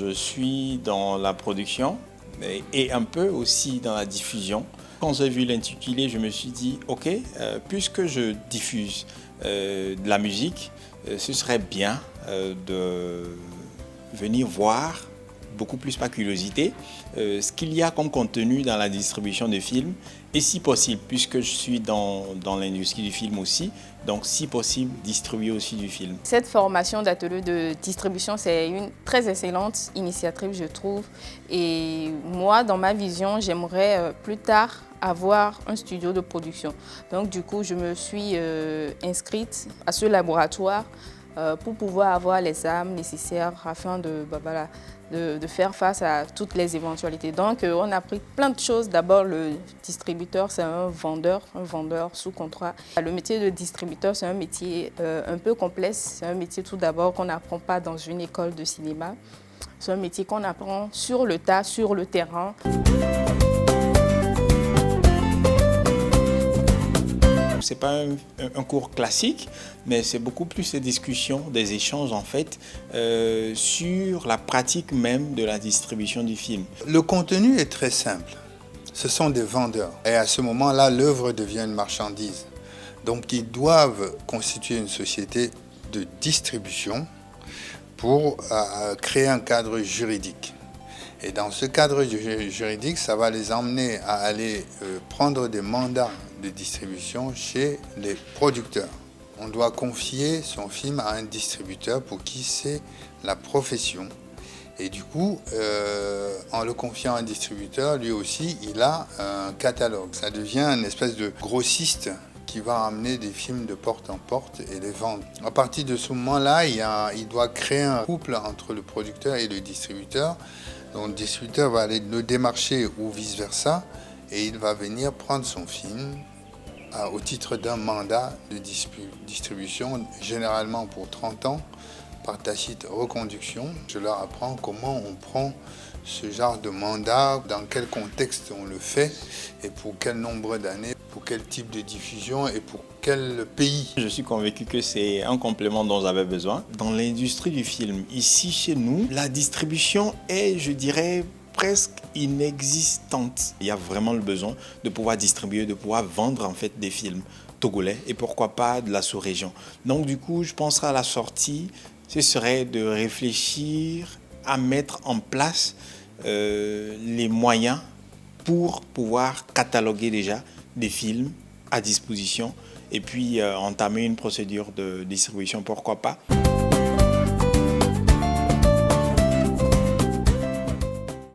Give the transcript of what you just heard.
Je suis dans la production et un peu aussi dans la diffusion. Quand j'ai vu l'intitulé, je me suis dit, ok, puisque je diffuse de la musique, ce serait bien de venir voir, beaucoup plus par curiosité, ce qu'il y a comme contenu dans la distribution de films et si possible, puisque je suis dans l'industrie du film aussi, donc si possible, distribuer aussi du film. Cette formation d'atelier de distribution, c'est une très excellente initiative, je trouve. Et moi, dans ma vision, j'aimerais plus tard avoir un studio de production. Donc du coup, je me suis inscrite à ce laboratoire pour pouvoir avoir les armes nécessaires afin de faire face à toutes les éventualités. Donc on a appris plein de choses. D'abord, le distributeur, c'est un vendeur sous contrat. Le métier de distributeur, c'est un métier un peu complexe. C'est un métier tout d'abord qu'on n'apprend pas dans une école de cinéma. C'est un métier qu'on apprend sur le tas, sur le terrain. Ce n'est pas un cours classique, mais c'est beaucoup plus des discussions, des échanges en fait, sur la pratique même de la distribution du film. Le contenu est très simple. Ce sont des vendeurs. Et à ce moment-là, l'œuvre devient une marchandise. Donc ils doivent constituer une société de distribution pour créer un cadre juridique. Et dans ce cadre juridique, ça va les emmener à aller prendre des mandats de distribution chez les producteurs. On doit confier son film à un distributeur pour qui c'est la profession. Et du coup, en le confiant à un distributeur, lui aussi, il a un catalogue. Ça devient une espèce de grossiste qui va amener des films de porte en porte et les vendre. À partir de ce moment-là, il doit créer un couple entre le producteur et le distributeur. Donc le distributeur va aller le démarcher ou vice-versa et il va venir prendre son film au titre d'un mandat de distribution, généralement pour 30 ans, par tacite reconduction. Je leur apprends comment on prend ce genre de mandat, dans quel contexte on le fait et pour quel nombre d'années, pour quel type de diffusion et pour quel pays. Je suis convaincu que c'est un complément dont j'avais besoin. Dans l'industrie du film, ici chez nous, la distribution est, je dirais, presque inexistante. Il y a vraiment le besoin de pouvoir distribuer, de pouvoir vendre en fait des films togolais et pourquoi pas de la sous-région. Donc du coup, je penserais à la sortie, ce serait de réfléchir à mettre en place les moyens pour pouvoir cataloguer déjà des films à disposition et puis entamer une procédure de distribution, pourquoi pas.